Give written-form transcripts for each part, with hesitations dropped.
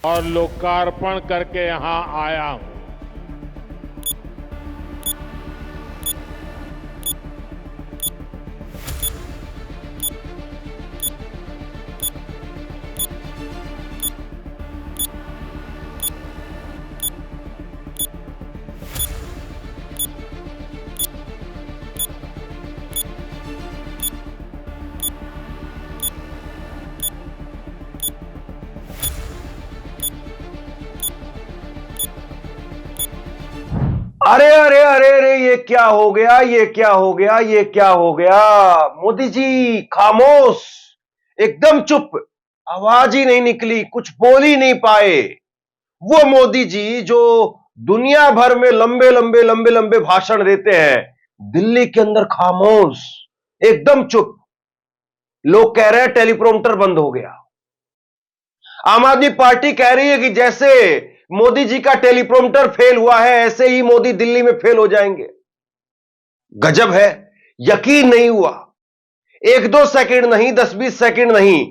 और लोकार्पण करके यहां आया हूं। अरे अरे अरे अरे, ये क्या हो गया, ये क्या हो गया, ये क्या हो गया। मोदी जी खामोश, एकदम चुप, आवाज ही नहीं निकली, कुछ बोल ही नहीं पाए। वो मोदी जी जो दुनिया भर में लंबे लंबे लंबे लंबे भाषण देते हैं, दिल्ली के अंदर खामोश, एकदम चुप। लोग कह रहे हैं टेलीप्रॉम्प्टर बंद हो गया। आम आदमी पार्टी कह रही है कि जैसे मोदी जी का टेलीप्रॉम्प्टर फेल हुआ है, ऐसे ही मोदी दिल्ली में फेल हो जाएंगे। गजब है, यकीन नहीं हुआ। 1-2 सेकंड नहीं, 10-20 सेकंड नहीं,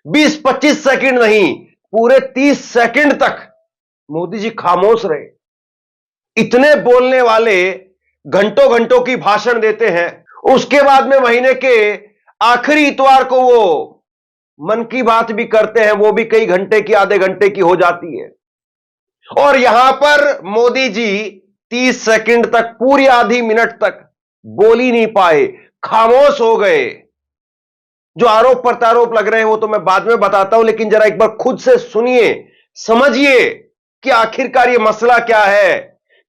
20-25 सेकंड नहीं, पूरे 30 सेकंड तक मोदी जी खामोश रहे। इतने बोलने वाले घंटों घंटों की भाषण देते हैं, उसके बाद में महीने के आखिरी इतवार को वो मन की बात भी करते हैं, वो भी कई घंटे की, आधे घंटे की हो जाती है। और यहां पर मोदी जी 30 सेकंड तक, पूरी आधी मिनट तक बोल ही नहीं पाए, खामोश हो गए। जो आरोप प्रत्यारोप लग रहे हैं वो तो मैं बाद में बताता हूं, लेकिन जरा एक बार खुद से सुनिए, समझिए कि आखिरकार ये मसला क्या है,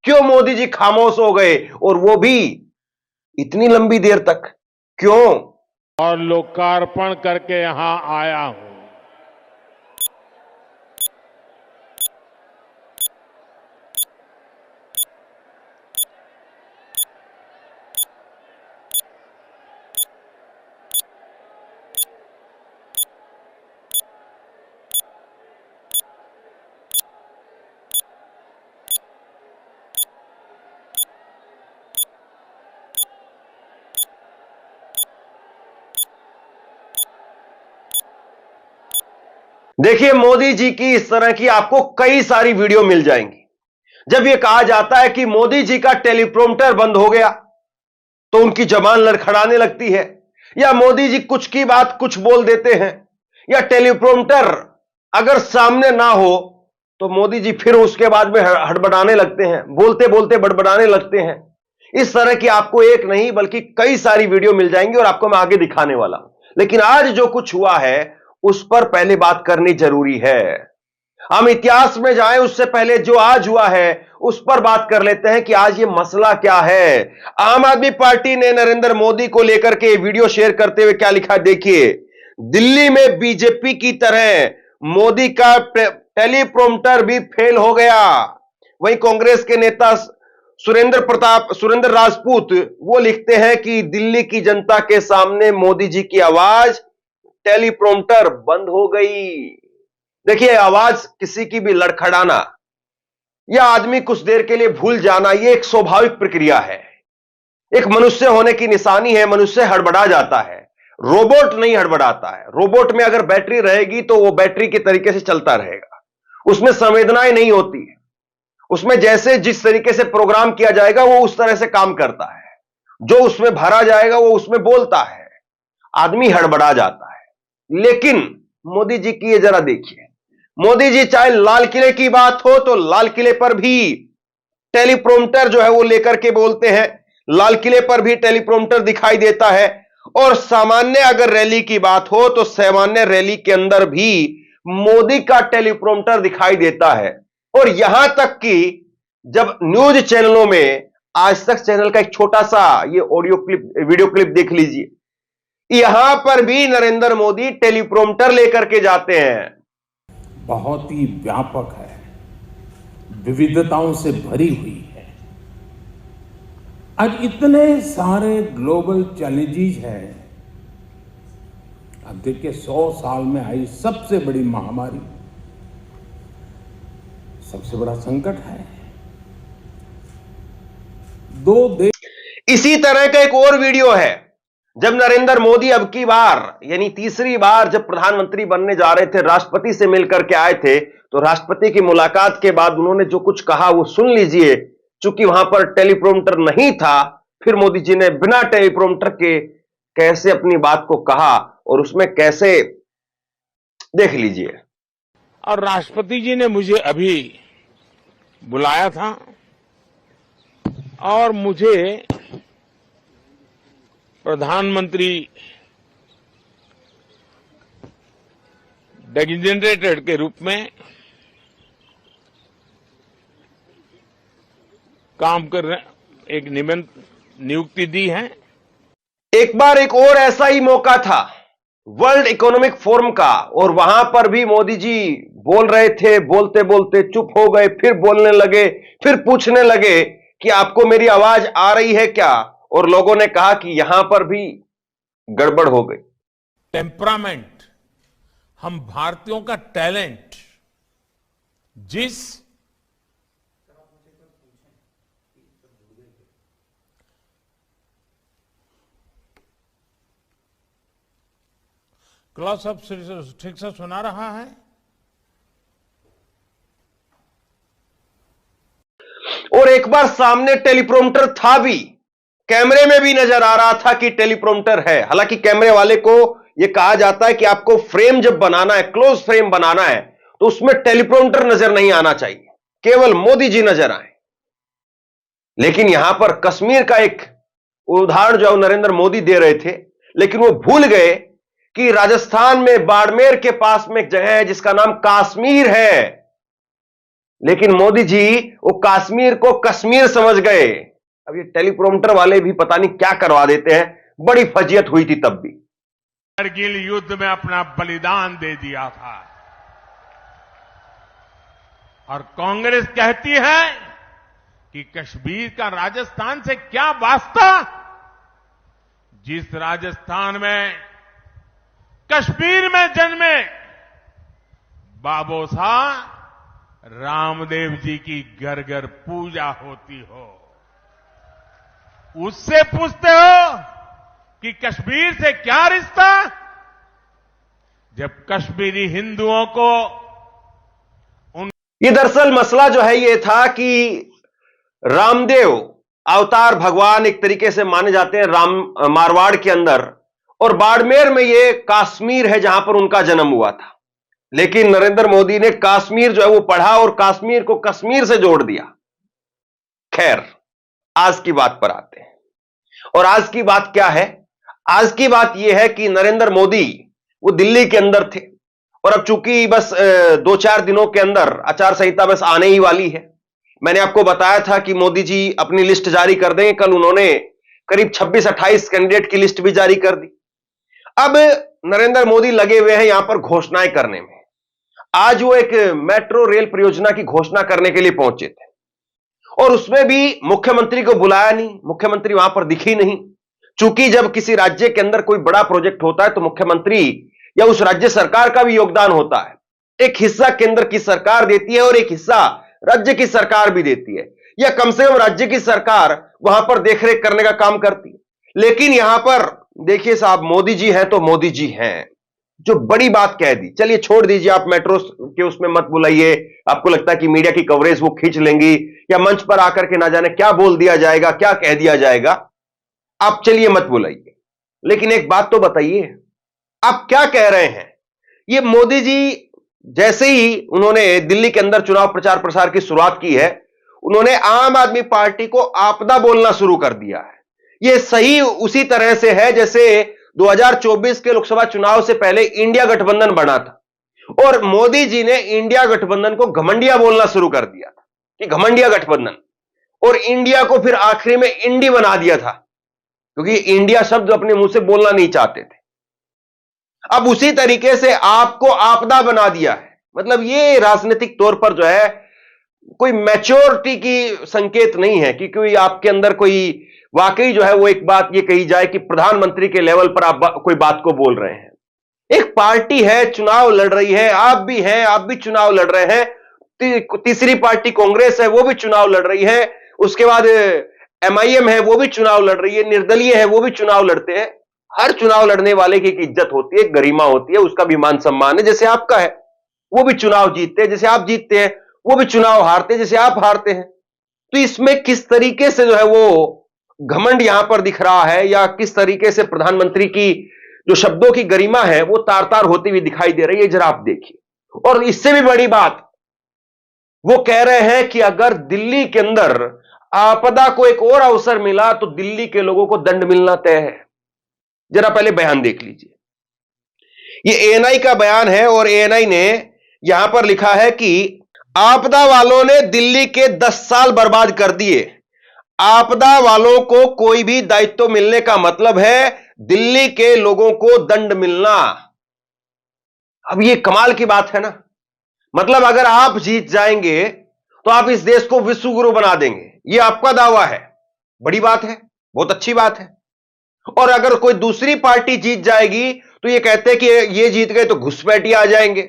क्यों मोदी जी खामोश हो गए, और वो भी इतनी लंबी देर तक, क्यों। और लोकार्पण करके यहां आया हूं। देखिए, मोदी जी की इस तरह की आपको कई सारी वीडियो मिल जाएंगी। जब यह कहा जाता है कि मोदी जी का टेलीप्रॉम्प्टर बंद हो गया, तो उनकी जबान लड़खड़ाने लगती है, या मोदी जी कुछ की बात कुछ बोल देते हैं, या टेलीप्रॉम्प्टर अगर सामने ना हो तो मोदी जी फिर उसके बाद में हड़बड़ाने लगते हैं, बोलते बोलते बड़बड़ाने लगते हैं। इस तरह की आपको एक नहीं बल्कि कई सारी वीडियो मिल जाएंगी, और आपको मैं आगे दिखाने वाला हूं। लेकिन आज जो कुछ हुआ है उस पर पहले बात करनी जरूरी है। हम इतिहास में जाएं उससे पहले जो आज हुआ है उस पर बात कर लेते हैं कि आज ये मसला क्या है। आम आदमी पार्टी ने नरेंद्र मोदी को लेकर के वीडियो शेयर करते हुए क्या लिखा, देखिए। दिल्ली में बीजेपी की तरह मोदी का टेलीप्रॉम्प्टर भी फेल हो गया। वहीं कांग्रेस के नेता सुरेंद्र राजपूत वो लिखते हैं कि दिल्ली की जनता के सामने मोदी जी की आवाज टेलीप्रॉम्प्टर बंद हो गई। देखिए, आवाज किसी की भी लड़खड़ाना या आदमी कुछ देर के लिए भूल जाना, यह एक स्वाभाविक प्रक्रिया है, एक मनुष्य होने की निशानी है। मनुष्य हड़बड़ा जाता है, रोबोट नहीं हड़बड़ाता है। रोबोट में अगर बैटरी रहेगी तो वो बैटरी के तरीके से चलता रहेगा, उसमें संवेदनाएं नहीं होती है, उसमें जैसे जिस तरीके से प्रोग्राम किया जाएगा वो उस तरह से काम करता है, जो उसमें भरा जाएगा वो उसमें बोलता है। आदमी हड़बड़ा जाता है। लेकिन मोदी जी की ये जरा देखिए, मोदी जी चाहे लाल किले की बात हो तो लाल किले पर भी टेलीप्रॉम्प्टर जो है वो लेकर के बोलते हैं, लाल किले पर भी टेलीप्रॉम्प्टर दिखाई देता है। और सामान्य अगर रैली की बात हो तो सामान्य रैली के अंदर भी मोदी का टेलीप्रॉम्प्टर दिखाई देता है। और यहां तक कि जब न्यूज चैनलों में, आज तक चैनल का एक छोटा सा ये ऑडियो क्लिप, वीडियो क्लिप देख लीजिए, यहां पर भी नरेंद्र मोदी टेलीप्रॉम्प्टर लेकर के जाते हैं। बहुत ही व्यापक है, विविधताओं से भरी हुई है। आज इतने सारे ग्लोबल चैलेंजेस हैं। अब देखिए, 100 साल में आई सबसे बड़ी महामारी, सबसे बड़ा संकट है। दो देश। इसी तरह का एक और वीडियो है, जब नरेंद्र मोदी अब की बार यानी तीसरी बार जब प्रधानमंत्री बनने जा रहे थे, राष्ट्रपति से मिलकर के आए थे, तो राष्ट्रपति की मुलाकात के बाद उन्होंने जो कुछ कहा वो सुन लीजिए। चूंकि वहां पर टेलीप्रॉम्प्टर नहीं था, फिर मोदी जी ने बिना टेलीप्रॉम्प्टर के कैसे अपनी बात को कहा और उसमें कैसे, देख लीजिए। और राष्ट्रपति जी ने मुझे अभी बुलाया था और मुझे प्रधानमंत्री डेजिग्नेटेड के रूप में काम कर रहे एक नियुक्ति दी है। एक बार एक और ऐसा ही मौका था वर्ल्ड इकोनॉमिक फोरम का, और वहां पर भी मोदी जी बोल रहे थे, बोलते बोलते चुप हो गए, फिर बोलने लगे, फिर पूछने लगे कि आपको मेरी आवाज आ रही है क्या, और लोगों ने कहा कि यहां पर भी गड़बड़ हो गई। टेम्परामेंट, हम भारतीयों का टैलेंट, जिस क्लॉस अप ठीक से सुना रहा है। और एक बार सामने टेलीप्रॉम्प्टर था भी, कैमरे में भी नजर आ रहा था कि टेलीप्रॉम्प्टर है। हालांकि कैमरे वाले को यह कहा जाता है कि आपको फ्रेम जब बनाना है, क्लोज फ्रेम बनाना है, तो उसमें टेलीप्रॉम्प्टर नजर नहीं आना चाहिए, केवल मोदी जी नजर आए। लेकिन यहां पर कश्मीर का एक उदाहरण जो नरेंद्र मोदी दे रहे थे, लेकिन वो भूल गए कि राजस्थान में बाड़मेर के पास में एक जगह है जिसका नाम कश्मीर है, लेकिन मोदी जी वो कश्मीर को कश्मीर समझ गए। अब ये टेलीप्रॉम्प्टर वाले भी पता नहीं क्या करवा देते हैं, बड़ी फजियत हुई थी तब भी। कारगिल युद्ध में अपना बलिदान दे दिया था और कांग्रेस कहती है कि कश्मीर का राजस्थान से क्या वास्ता। जिस राजस्थान में कश्मीर में जन्मे बाबू साहब रामदेव जी की घर घर पूजा होती हो, उससे पूछते हो कि कश्मीर से क्या रिश्ता, जब कश्मीरी हिंदुओं को ये दरअसल मसला जो है ये था कि रामदेव अवतार भगवान एक तरीके से माने जाते हैं मारवाड़ के अंदर, और बाड़मेर में ये कश्मीर है जहां पर उनका जन्म हुआ था। लेकिन नरेंद्र मोदी ने कश्मीर जो है वो पढ़ा और कश्मीर को कश्मीर से जोड़ दिया। खैर, आज की बात पर आते हैं, और आज की बात क्या है? आज की बात यह है कि नरेंद्र मोदी वो दिल्ली के अंदर थे, और अब चूंकि बस 2-4 दिनों के अंदर आचार संहिता बस आने ही वाली है। मैंने आपको बताया था कि मोदी जी अपनी लिस्ट जारी कर देंगे। कल उन्होंने करीब 26-28 कैंडिडेट की लिस्ट भी जारी कर दी। अब नरेंद्र मोदी लगे हुए हैं यहां पर घोषणाएं करने में। आज वो एक मेट्रो रेल परियोजना की घोषणा करने के लिए पहुंचे थे, और उसमें भी मुख्यमंत्री को बुलाया नहीं, मुख्यमंत्री वहां पर दिखी नहीं। चूंकि जब किसी राज्य के अंदर कोई बड़ा प्रोजेक्ट होता है तो मुख्यमंत्री या उस राज्य सरकार का भी योगदान होता है। एक हिस्सा केंद्र की सरकार देती है और एक हिस्सा राज्य की सरकार भी देती है, या कम से कम राज्य की सरकार वहां पर देखरेख करने का काम करती है। लेकिन यहां पर देखिए साहब, मोदी जी हैं तो मोदी जी हैं, जो बड़ी बात कह दी। चलिए छोड़ दीजिए, आप मेट्रो के उसमें मत बुलाइए, आपको लगता है कि मीडिया की कवरेज वो खींच लेंगी, या मंच पर आकर के ना जाने क्या बोल दिया जाएगा, क्या कह दिया जाएगा। आप चलिए मत बुलाइए, लेकिन एक बात तो बताइए, आप क्या कह रहे हैं? ये मोदी जी जैसे ही उन्होंने दिल्ली के अंदर चुनाव प्रचार प्रसार की शुरुआत की है, उन्होंने आम आदमी पार्टी को आपदा बोलना शुरू कर दिया है। यह सही उसी तरह से है जैसे 2024 के लोकसभा चुनाव से पहले इंडिया गठबंधन बना था, और मोदी जी ने इंडिया गठबंधन को घमंडिया बोलना शुरू कर दिया था कि घमंडिया गठबंधन, और इंडिया को फिर आखिरी में इंडी बना दिया था, क्योंकि इंडिया शब्द अपने मुंह से बोलना नहीं चाहते थे। अब उसी तरीके से आपको आपदा बना दिया है। मतलब ये राजनीतिक तौर पर जो है कोई मैच्योरिटी की संकेत नहीं है कि कोई आपके अंदर कोई वाकई जो है वो एक बात ये कही जाए कि प्रधानमंत्री के लेवल पर आप कोई बात को बोल रहे हैं। एक पार्टी है, चुनाव लड़ रही है, आप भी हैं, आप भी चुनाव लड़ रहे हैं। तीसरी पार्टी कांग्रेस है, वो भी चुनाव लड़ रही है। उसके बाद MIM है, वो भी चुनाव लड़ रही है। निर्दलीय है, वो भी चुनाव लड़ते हैं। हर चुनाव लड़ने वाले की एक इज्जत होती है, गरिमा होती है, उसका भी मान सम्मान है, जैसे आपका है। वो भी चुनाव जीतते हैं जैसे आप जीतते हैं, वो भी चुनाव हारते हैं जैसे आप हारते हैं। तो इसमें किस तरीके से जो है वो घमंड यहां पर दिख रहा है, या किस तरीके से प्रधानमंत्री की जो शब्दों की गरिमा है वो तार तार होती हुई दिखाई दे रही है, जरा आप देखिए। और इससे भी बड़ी बात, वो कह रहे हैं कि अगर दिल्ली के अंदर आपदा को एक और अवसर मिला तो दिल्ली के लोगों को दंड मिलना तय है। जरा पहले बयान देख लीजिए, ये एएनआई का बयान है और एएनआई ने यहां पर लिखा है कि आपदा वालों ने दिल्ली के 10 साल बर्बाद कर दिए। आपदा वालों को कोई भी दायित्व मिलने का मतलब है दिल्ली के लोगों को दंड मिलना। अब ये कमाल की बात है ना, मतलब अगर आप जीत जाएंगे तो आप इस देश को विश्व गुरु बना देंगे, ये आपका दावा है। बड़ी बात है, बहुत अच्छी बात है। और अगर कोई दूसरी पार्टी जीत जाएगी तो ये कहते हैं कि ये जीत गए तो घुसपैठिए आ जाएंगे।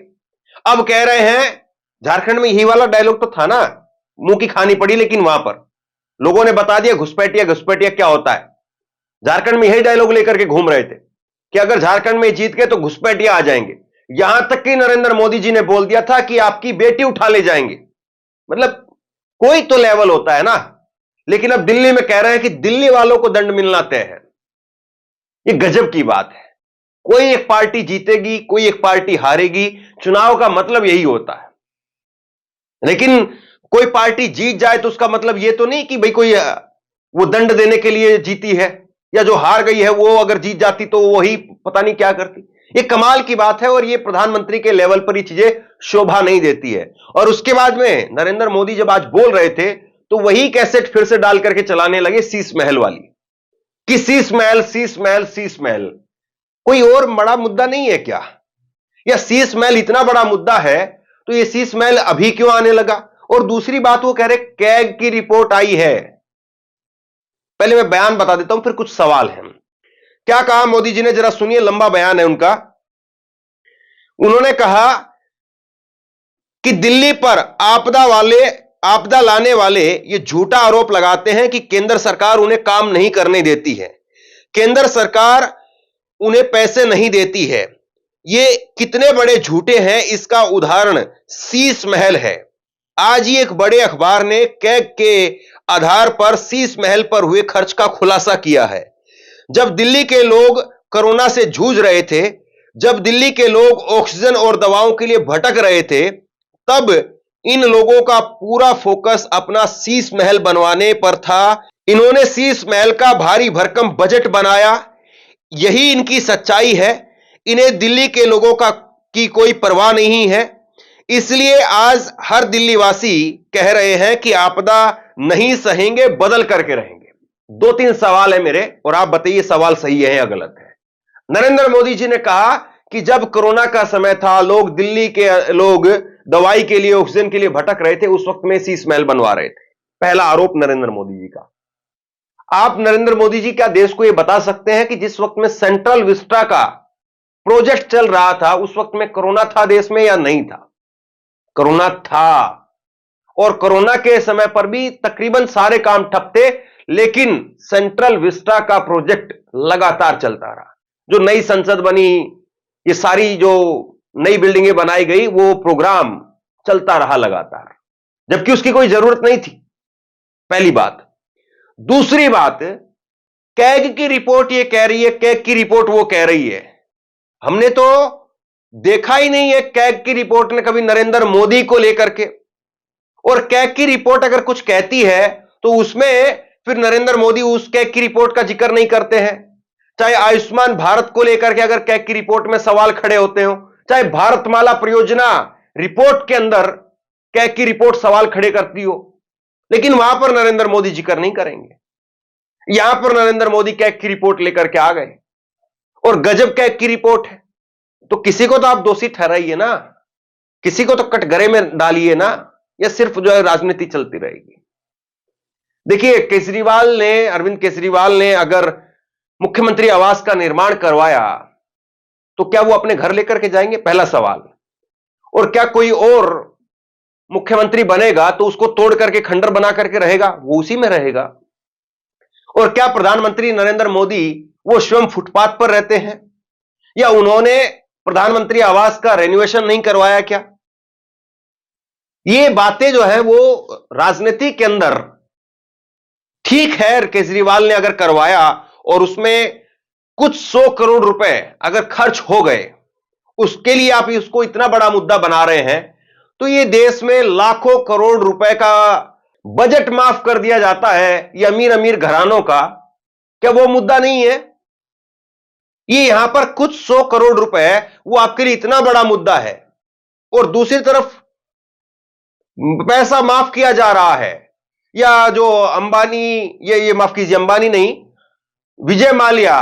अब कह रहे हैं, झारखंड में यही वाला डायलॉग तो था ना, मुंह की खानी पड़ी, लेकिन वहां पर लोगों ने बता दिया घुसपैठिया घुसपैठिया क्या होता है। झारखंड में यही डायलॉग लेकर के घूम रहे थे कि अगर झारखंड में जीत गए तो घुसपैठिया आ जाएंगे। यहां तक कि नरेंद्र मोदी जी ने बोल दिया था कि आपकी बेटी उठा ले जाएंगे। मतलब कोई तो लेवल होता है ना। लेकिन अब दिल्ली में कह रहे हैं कि दिल्ली वालों को दंड मिलना तय है। ये गजब की बात है। कोई एक पार्टी जीतेगी, कोई एक पार्टी हारेगी, चुनाव का मतलब यही होता है। लेकिन कोई पार्टी जीत जाए तो उसका मतलब यह तो नहीं कि भाई कोई वो दंड देने के लिए जीती है, या जो हार गई है वो अगर जीत जाती तो वही पता नहीं क्या करती। ये कमाल की बात है और ये प्रधानमंत्री के लेवल पर ये चीजें शोभा नहीं देती है। और उसके बाद में नरेंद्र मोदी जब आज बोल रहे थे तो वही कैसेट फिर से डाल करके चलाने लगे शीश महल वाली, कि शीश महल शीश महल शीश महल। कोई और बड़ा मुद्दा नहीं है क्या? या शीश महल इतना बड़ा मुद्दा है तो ये शीश महल अभी क्यों आने लगा? और दूसरी बात, वो कह रहे कैग की रिपोर्ट आई है। पहले मैं बयान बता देता हूं, फिर कुछ सवाल हैं। क्या कहा मोदी जी ने, जरा सुनिए, लंबा बयान है उनका। उन्होंने कहा कि दिल्ली पर आपदा लाने वाले ये झूठा आरोप लगाते हैं कि केंद्र सरकार उन्हें काम नहीं करने देती है, केंद्र सरकार उन्हें पैसे नहीं देती है। ये कितने बड़े झूठे हैं, इसका उदाहरण शीश महल है। आज ही एक बड़े अखबार ने कैग के आधार पर शीश महल पर हुए खर्च का खुलासा किया है। जब दिल्ली के लोग कोरोना से जूझ रहे थे, जब दिल्ली के लोग ऑक्सीजन और दवाओं के लिए भटक रहे थे, तब इन लोगों का पूरा फोकस अपना शीश महल बनवाने पर था। इन्होंने शीश महल का भारी भरकम बजट बनाया। यही इनकी सच्चाई है। इन्हें दिल्ली के लोगों की कोई परवाह नहीं है। इसलिए आज हर दिल्ली वासी कह रहे हैं कि आपदा नहीं सहेंगे, बदल करके रहेंगे। 2-3 सवाल है मेरे, और आप बताइए सवाल सही है या गलत है। नरेंद्र मोदी जी ने कहा कि जब कोरोना का समय था, दिल्ली के लोग दवाई के लिए, ऑक्सीजन के लिए भटक रहे थे, उस वक्त में शीश महल बनवा रहे थे। पहला आरोप नरेंद्र मोदी जी का। आप नरेंद्र मोदी जी क्या देश को यह बता सकते हैं कि जिस वक्त में सेंट्रल विस्टा का प्रोजेक्ट चल रहा था, उस वक्त में कोरोना था देश में या नहीं था? कोरोना था, और कोरोना के समय पर भी तकरीबन सारे काम ठप थे, लेकिन सेंट्रल विस्टा का प्रोजेक्ट लगातार चलता रहा। जो नई संसद बनी, ये सारी जो नई बिल्डिंगें बनाई गई, वो प्रोग्राम चलता रहा लगातार, जबकि उसकी कोई जरूरत नहीं थी। पहली बात। दूसरी बात, कैग की रिपोर्ट ये कह रही है, कैग की रिपोर्ट वो कह रही है। हमने तो देखा ही नहीं है कैग की रिपोर्ट ने कभी नरेंद्र मोदी को लेकर के। और कैग की रिपोर्ट अगर कुछ कहती है तो उसमें फिर नरेंद्र मोदी उस कैग की रिपोर्ट का जिक्र नहीं करते हैं। चाहे आयुष्मान भारत को लेकर के अगर कैग की रिपोर्ट में सवाल खड़े होते हो, चाहे भारतमाला परियोजना रिपोर्ट के अंदर कैग की रिपोर्ट सवाल खड़े करती हो, लेकिन वहां पर नरेंद्र मोदी जिक्र नहीं करेंगे। यहां पर नरेंद्र मोदी कैग की रिपोर्ट लेकर के आ गए, और गजब कैग की रिपोर्ट है। तो किसी को तो आप दोषी ठहराइए ना, किसी को तो कटघरे में डालिए ना, या सिर्फ जो है राजनीति चलती रहेगी। देखिए, अरविंद केजरीवाल ने अगर मुख्यमंत्री आवास का निर्माण करवाया तो क्या वो अपने घर लेकर के जाएंगे? पहला सवाल। और क्या कोई और मुख्यमंत्री बनेगा तो उसको तोड़ करके खंडर बना करके रहेगा? वो उसी में रहेगा। और क्या प्रधानमंत्री नरेंद्र मोदी वो स्वयं फुटपाथ पर रहते हैं? या उन्होंने प्रधानमंत्री आवास का रेनोवेशन नहीं करवाया क्या? ये बातें जो है वो राजनीति के अंदर ठीक है, केजरीवाल ने अगर करवाया और उसमें कुछ 100 करोड़ रुपए अगर खर्च हो गए, उसके लिए आप इसको इतना बड़ा मुद्दा बना रहे हैं, तो ये देश में लाखों करोड़ रुपए का बजट माफ कर दिया जाता है ये अमीर अमीर घरानों का, क्या वो मुद्दा नहीं है? ये यहां पर कुछ 100 करोड़ रुपए वो आपके लिए इतना बड़ा मुद्दा है, और दूसरी तरफ पैसा माफ किया जा रहा है। या जो अंबानी, ये माफ कीजिए, अंबानी नहीं, विजय माल्या,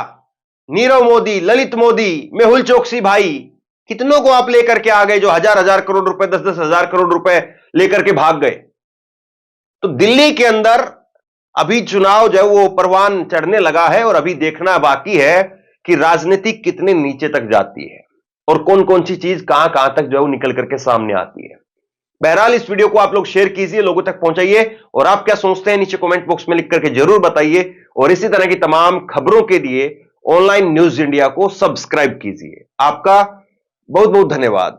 नीरव मोदी, ललित मोदी, मेहुल चोकसी भाई, कितनों को आप लेकर के आ गए जो हजार हजार करोड़ रुपए, 10-10 हजार करोड़ रुपए लेकर के भाग गए। तो दिल्ली के अंदर अभी चुनाव जो है वो परवान चढ़ने लगा है, और अभी देखना बाकी है कि राजनीति कितने नीचे तक जाती है और कौन कौन सी चीज कहां कहां तक जो है वो निकल करके सामने आती है। बहरहाल इस वीडियो को आप लोग शेयर कीजिए, लोगों तक पहुंचाइए, और आप क्या सोचते हैं नीचे कमेंट बॉक्स में लिख करके जरूर बताइए। और इसी तरह की तमाम खबरों के लिए ऑनलाइन न्यूज इंडिया को सब्सक्राइब कीजिए। आपका बहुत बहुत धन्यवाद।